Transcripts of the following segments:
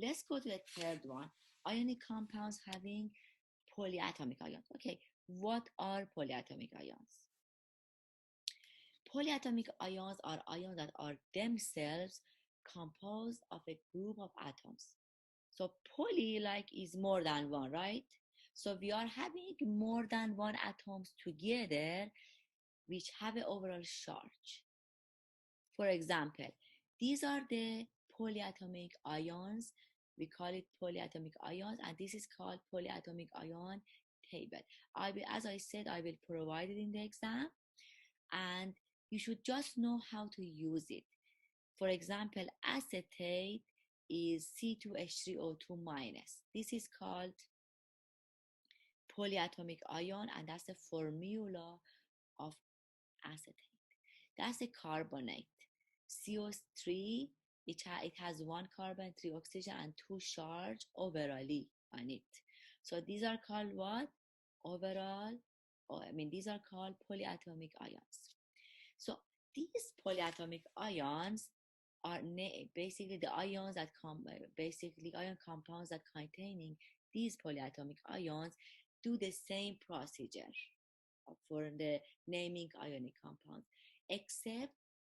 Let's go to the third one. Ionic compounds having polyatomic ions. Okay, what are polyatomic ions? Polyatomic ions are ions that are themselves composed of a group of atoms. So poly like is more than one, right? So we are having more than one atoms together which have an overall charge. For example, these are the polyatomic ions. We call it polyatomic ions, and this is called polyatomic ion table. As I said, I will provide it in the exam, and you should just know how to use it. For example, acetate is C2H3O2 minus. This is called polyatomic ion, and that's the formula of acetate. That's a carbonate. CO3, it has one carbon, three oxygen, and two charge overally on it. So these are called what? Overall, these are called polyatomic ions. So these polyatomic ions are basically the ions that basically ion compounds that containing these polyatomic ions do the same procedure for the naming ionic compounds, except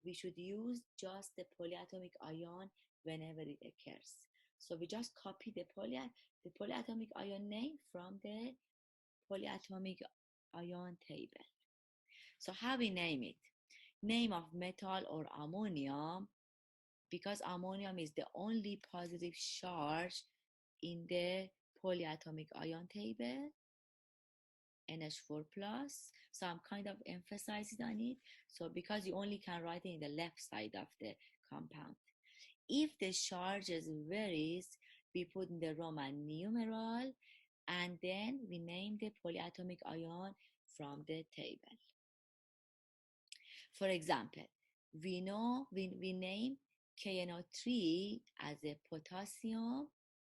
we should use just the polyatomic ion whenever it occurs. So we just copy the polyatomic ion name from the polyatomic ion table. So how we name it? Name of metal or ammonium, because ammonium is the only positive charge in the polyatomic ion table, NH4 plus. So I'm kind of emphasizing on it. So because you only can write it in the left side of the compound. If the charges varies, we put in the Roman numeral, and then we name the polyatomic ion from the table. For example, we name KNO3 as a potassium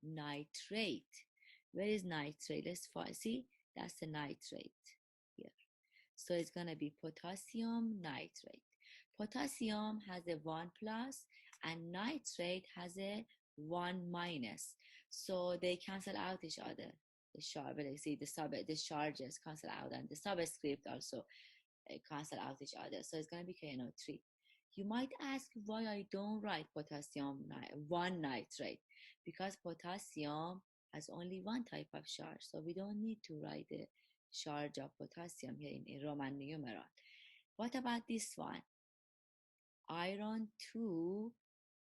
nitrate. Where is nitrate? Let's see. That's the nitrate here. So it's going to be potassium nitrate. Potassium has a 1 plus and nitrate has a 1 minus. So they cancel out each other. The charges cancel out, and the subscript also cancel out each other. So it's going to be KNO3. You might ask why I don't write potassium 1 nitrate, because potassium has only one type of charge, so we don't need to write the charge of potassium here in Roman numeral. What about this one? Iron 2,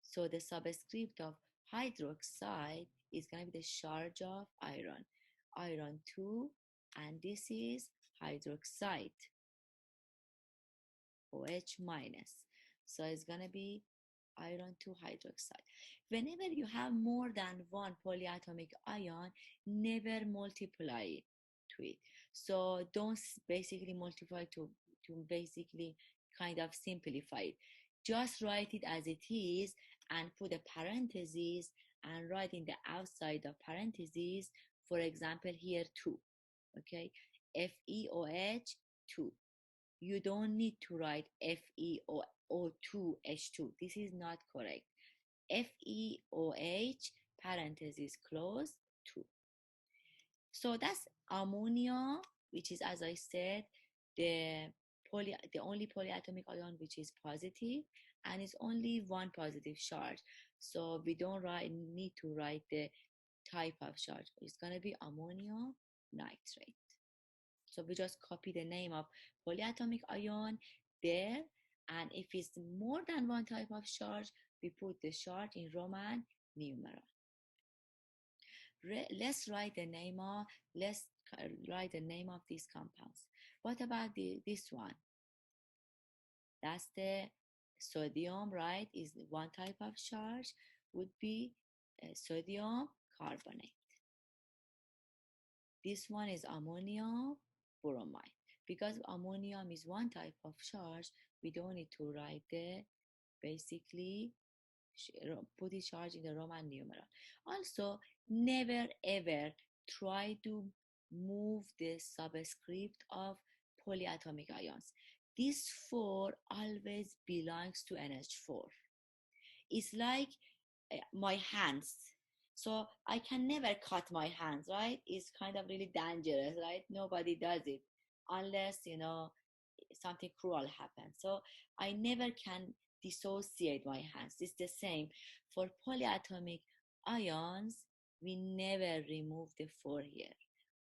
so the subscript of hydroxide is going to be the charge of iron 2, and this is hydroxide, OH minus. So it's going to be iron 2 hydroxide. Whenever you have more than one polyatomic ion, never multiply it to it. So don't basically multiply to basically kind of simplify it. Just write it as it is and put a parenthesis and write in the outside of parentheses, for example, here 2, okay, FeOH 2. You don't need to write FeO2H2. This is not correct. FeOH parenthesis close 2. So that's ammonia, which is, as I said, the only polyatomic ion which is positive, and it's only one positive charge. So we don't need to write the type of charge. It's going to be ammonium nitrate. So we just copy the name of polyatomic ion there, and if it's more than one type of charge, we put the charge in Roman numeral. Let's write the name of these compounds. What about this one? That's the sodium, right? Is one type of charge, would be sodium carbonate. This one is ammonium bromide. Because ammonium is one type of charge, we don't need to write the basically put the charge in the Roman numeral. Also, never ever try to move the subscript of polyatomic ions. This 4 always belongs to NH4. It's like my hands. So I can never cut my hands, right? It's kind of really dangerous, right? Nobody does it unless, something cruel happens. So I never can dissociate my hands. It's the same for polyatomic ions. We never remove the four here.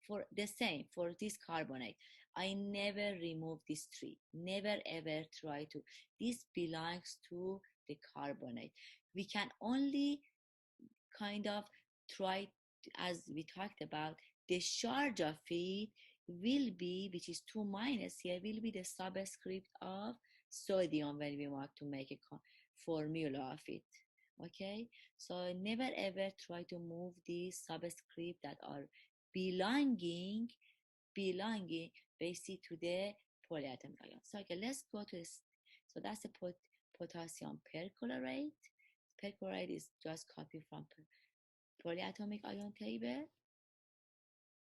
For the same for this carbonate, I never remove this three. Never ever try to. This belongs to the carbonate. We can only kind of try as we talked about, the charge of it will be, which is 2 minus here, will be the subscript of sodium when we want to make a formula of it. Okay, so never ever try to move these subscript that are belonging basically to the polyatomic ion. So okay, let's go to this. So that's the potassium perchlorate. Perchlorate is just copy from polyatomic ion table.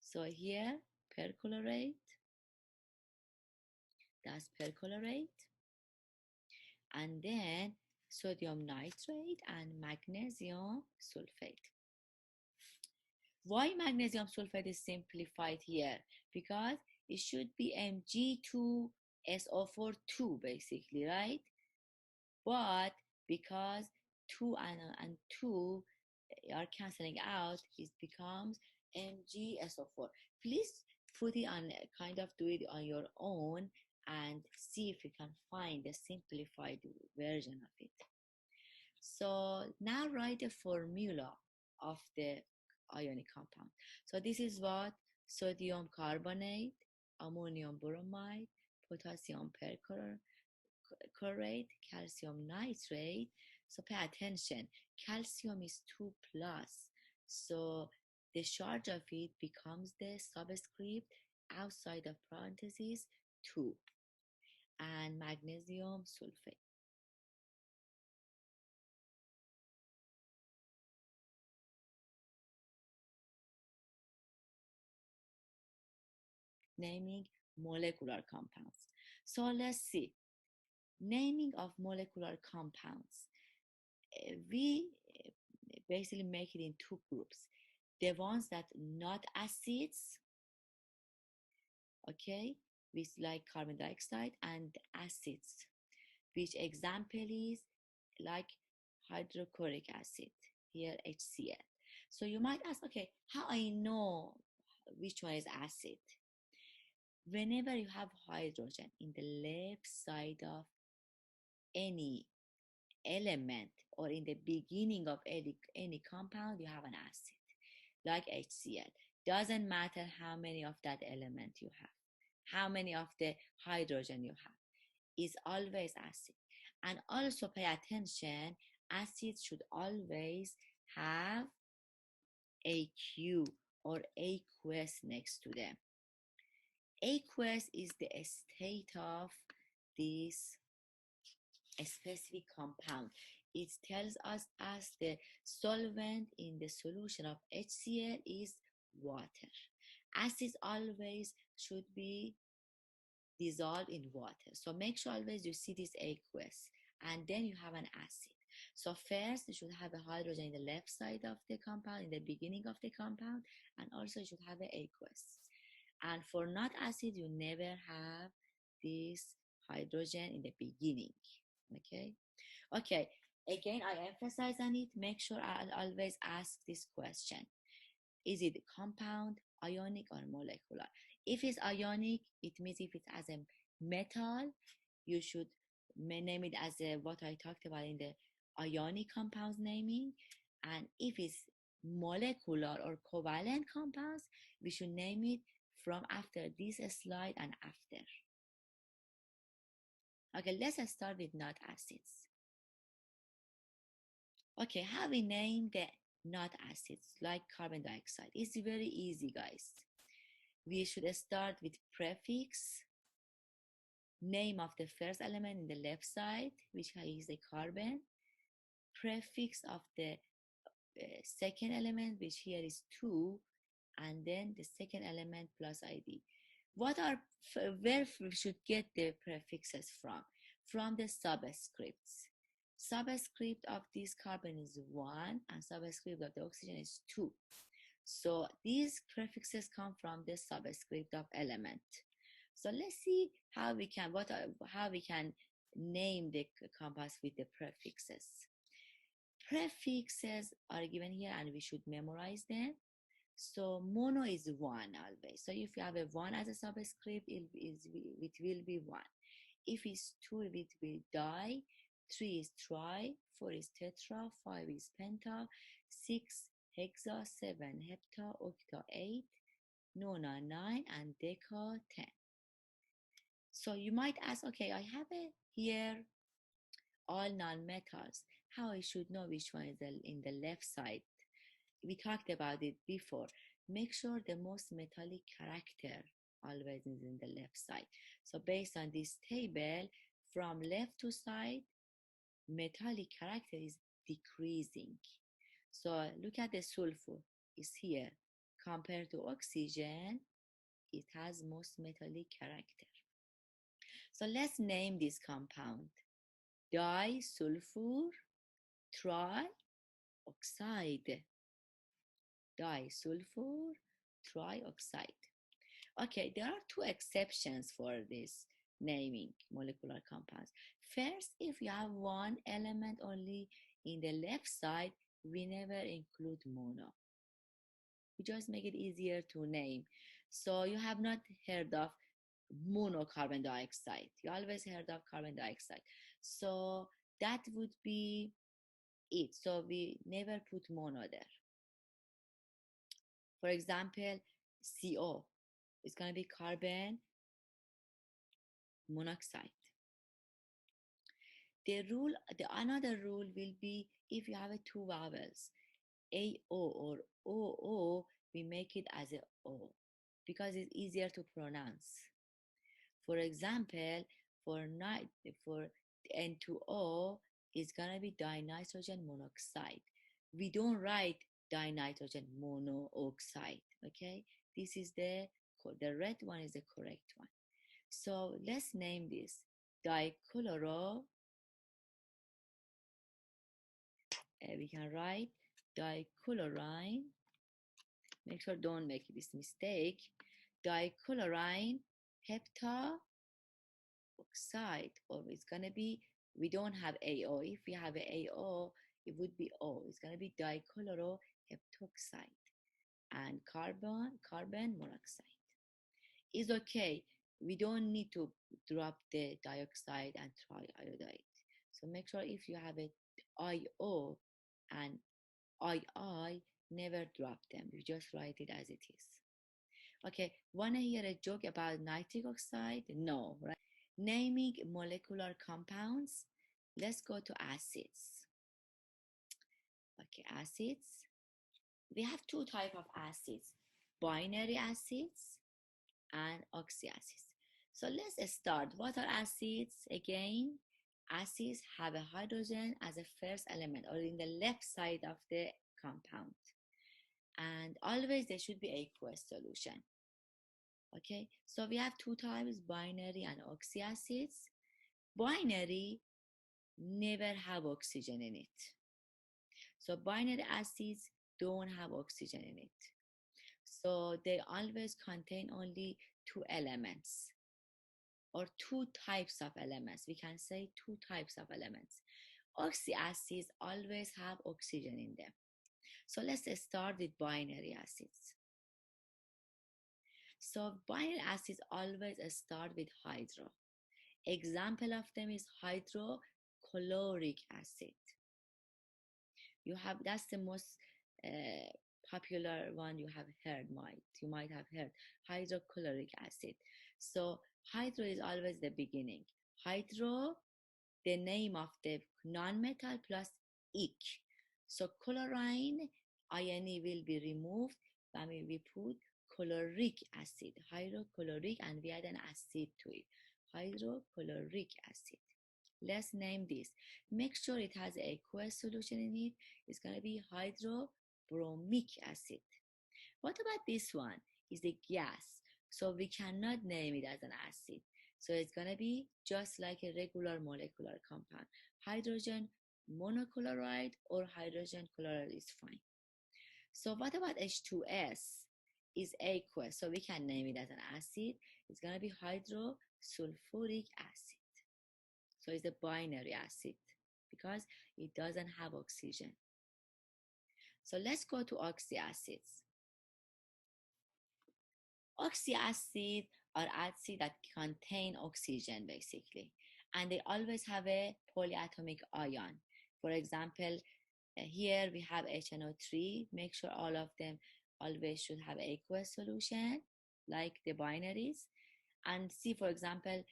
So here perchlorate, that's perchlorate, and then sodium nitrate and magnesium sulfate. Why magnesium sulfate is simplified here? Because it should be Mg2SO4 2 basically, right? But because 2 and 2 are canceling out, it becomes MgSO4. Please put it on, kind of do it on your own and see if you can find the simplified version of it. So now write a formula of the ionic compound. So this is what sodium carbonate, ammonium bromide, potassium perchlorate, calcium nitrate. So pay attention, calcium is 2 plus, so the charge of it becomes the subscript outside of parentheses 2, and magnesium sulfate. Naming molecular compounds. So let's see, naming of molecular compounds. We basically make it in two groups. The ones that not acids, okay, with like carbon dioxide, and acids, which example is like hydrochloric acid, here HCl. So you might ask, okay, how I know which one is acid? Whenever you have hydrogen in the left side of any element or in the beginning of any compound, you have an acid, like HCl. Doesn't matter how many of that element you have, how many of the hydrogen you have, is always acid. And also pay attention, acids should always have AQ or aqueous next to them. Aqueous is the state of this specific compound. It tells us as the solvent in the solution of HCl is water. Acids always should be dissolved in water. So make sure always you see this aqueous, and then you have an acid. So first you should have a hydrogen in the left side of the compound, in the beginning of the compound, and also you should have an aqueous. And for not acid, you never have this hydrogen in the beginning. Okay, again I emphasize on it. Make sure I always ask this question: is it compound, ionic, or molecular? If it's ionic, it means if it's as a metal, you should name it as what I talked about in the ionic compounds naming. And if it's molecular or covalent compounds, we should name it from after this slide and after. Okay, let's start with not acids. Okay, how we name the not acids like carbon dioxide? It's very easy, guys. We should start with prefix, name of the first element in the left side, which is the carbon, prefix of the second element, which here is 2, and then the second element plus ID. What are, where we should get the prefixes from? From the subscripts. Subscript of this carbon is 1 and subscript of the oxygen is 2. So these prefixes come from the subscript of element. So let's see how we can name the compounds with the prefixes. Prefixes are given here and we should memorize them. So mono is 1 always. So if you have a 1 as a subscript, it will be 1. If it's 2, it will be di. 3 is tri. 4 is tetra. 5 is penta. 6 hexa. 7 hepta. Octa 8. Nona 9 and deca 10. So you might ask, okay, I have here all non-metals. How I should know which one is in the left side? We talked about it before. Make sure the most metallic character always is in the left side. So based on this table, from left to side, metallic character is decreasing. So look at the sulfur, is here. Compared to oxygen, it has most metallic character. So let's name this compound. Disulfur trioxide. Disulfur trioxide. Okay, there are 2 exceptions for this naming molecular compounds. First, if you have one element only in the left side, we never include mono. We just make it easier to name. So you have not heard of mono carbon dioxide. You always heard of carbon dioxide. So that would be it. So we never put mono there. For example, CO is going to be carbon monoxide. Another rule will be if you have 2 vowels, AO or OO, we make it as a O because it's easier to pronounce. For example, for N2O, it's gonna be dinitrogen monoxide. We don't write dinitrogen monoxide. Okay, this is the red one is the correct one. So let's name this dichloro. We can write dichlorine. Make sure don't make this mistake. Dichlorine heptaoxide, or it's gonna be, we don't have AO. If we have a AO, it would be O. It's gonna be dichloroheptoxide and carbon monoxide. Is okay. We don't need to drop the dioxide and triiodide. So make sure if you have a IO and II, never drop them. You just write it as it is. Okay, wanna hear a joke about nitric oxide? No, right? Naming molecular compounds. Let's go to acids. Okay, acids. We have 2 types of acids, binary acids and oxyacids. So let's start. What are acids? Again, acids have a hydrogen as a first element or in the left side of the compound. And always there should be aqueous solution. Okay, so we have 2 types, binary and oxyacids. Binary never have oxygen in it. So binary acids don't have oxygen in it. So they always contain only 2 elements or 2 types of elements. We can say 2 types of elements. Oxyacids always have oxygen in them. So let's start with binary acids. So binary acids always start with hydro. Example of them is hydrochloric acid. That's the most popular one you have heard. You might have heard hydrochloric acid. So hydro is always the beginning. Hydro, the name of the non-metal plus ic. So chlorine, INE will be removed. I mean, we put chloric acid, hydrochloric, and we add an acid to it. Hydrochloric acid. Let's name this. Make sure it has an aqueous solution in it. It's going to be hydrobromic acid. What about this one? Is a gas. So we cannot name it as an acid. So it's going to be just like a regular molecular compound. Hydrogen monochloride or hydrogen chloride is fine. So what about H2S? Is aqueous, so we can name it as an acid. It's going to be hydrosulfuric acid. So it's a binary acid because it doesn't have oxygen. So let's go to oxyacids. Oxyacids are acids that contain oxygen basically, and they always have a polyatomic ion. For example, here we have HNO3. Make sure all of them always should have aqueous solution like the binaries. And see, for example,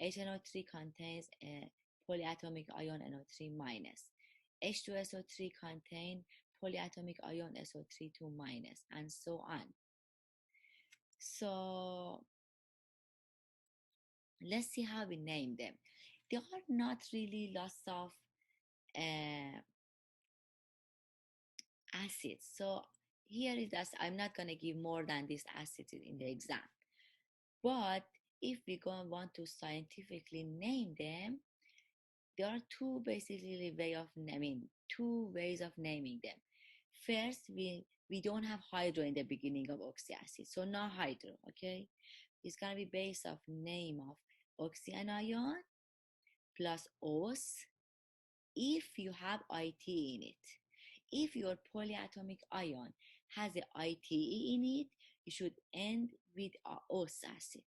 HNO3 contains a polyatomic ion NO3 minus. H2SO3 contain polyatomic ion SO3 2 minus, and so on. So let's see how we name them. They are not really lots of acids. So here is that I'm not going to give more than these acids in the exam. But if we want to scientifically name them, there are two ways of naming them. First, we don't have hydro in the beginning of oxyacid, so no hydro. Okay, it's gonna be based off name of oxyanion plus os if you have ITE in it. If your polyatomic ion has a ITE in it, you should end with os acid.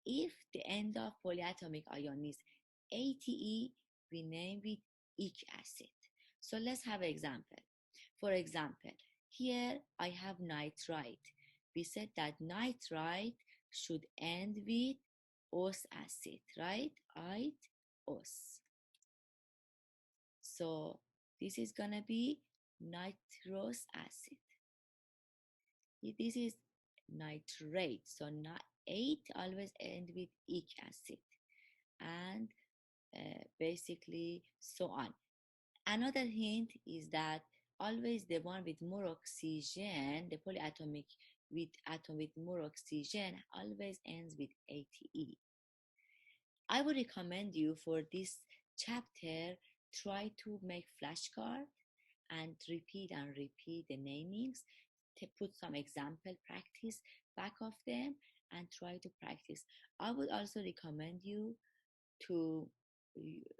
If the end of polyatomic ion is ATE, we name it ic acid. So let's have an example. For example, here I have nitrite. We said that nitrite should end with os acid, right? Ite os. So this is gonna be nitrous acid. This is nitrate. So not 8 always end with ic acid, and basically so on. Another hint is that always the one with more oxygen, the polyatomic with atom with more oxygen, always ends with ATE. I would recommend you for this chapter, try to make flashcard and repeat the namings, to put some example practice back of them and try to practice. I would also recommend you to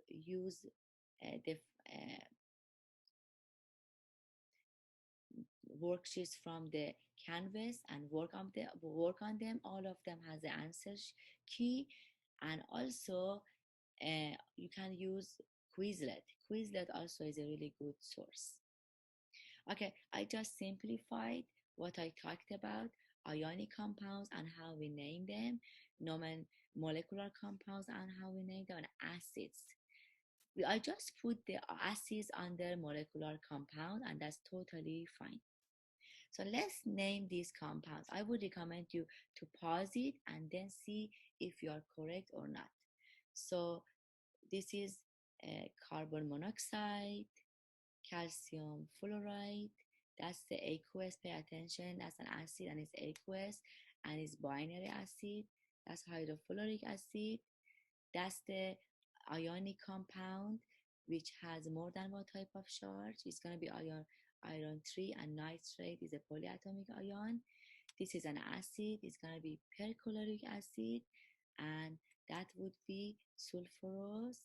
use the worksheets from the canvas and work on them. All of them has the answer key, and also you can use Quizlet also is a really good source. Okay, I just simplified what I talked about: ionic compounds and how we name them, molecular compounds and how we name them, and acids. I just put the acids under molecular compound, and that's totally fine. So let's name these compounds. I would recommend you to pause it and then see if you are correct or not. So this is carbon monoxide, calcium fluoride. That's the aqueous. Pay attention. That's an acid and it's aqueous and it's binary acid. That's hydrofluoric acid. That's the ionic compound which has more than one type of charge. It's going to be iron 3, and nitrate is a polyatomic ion. This is an acid. It's going to be perchloric acid, and that would be sulfurous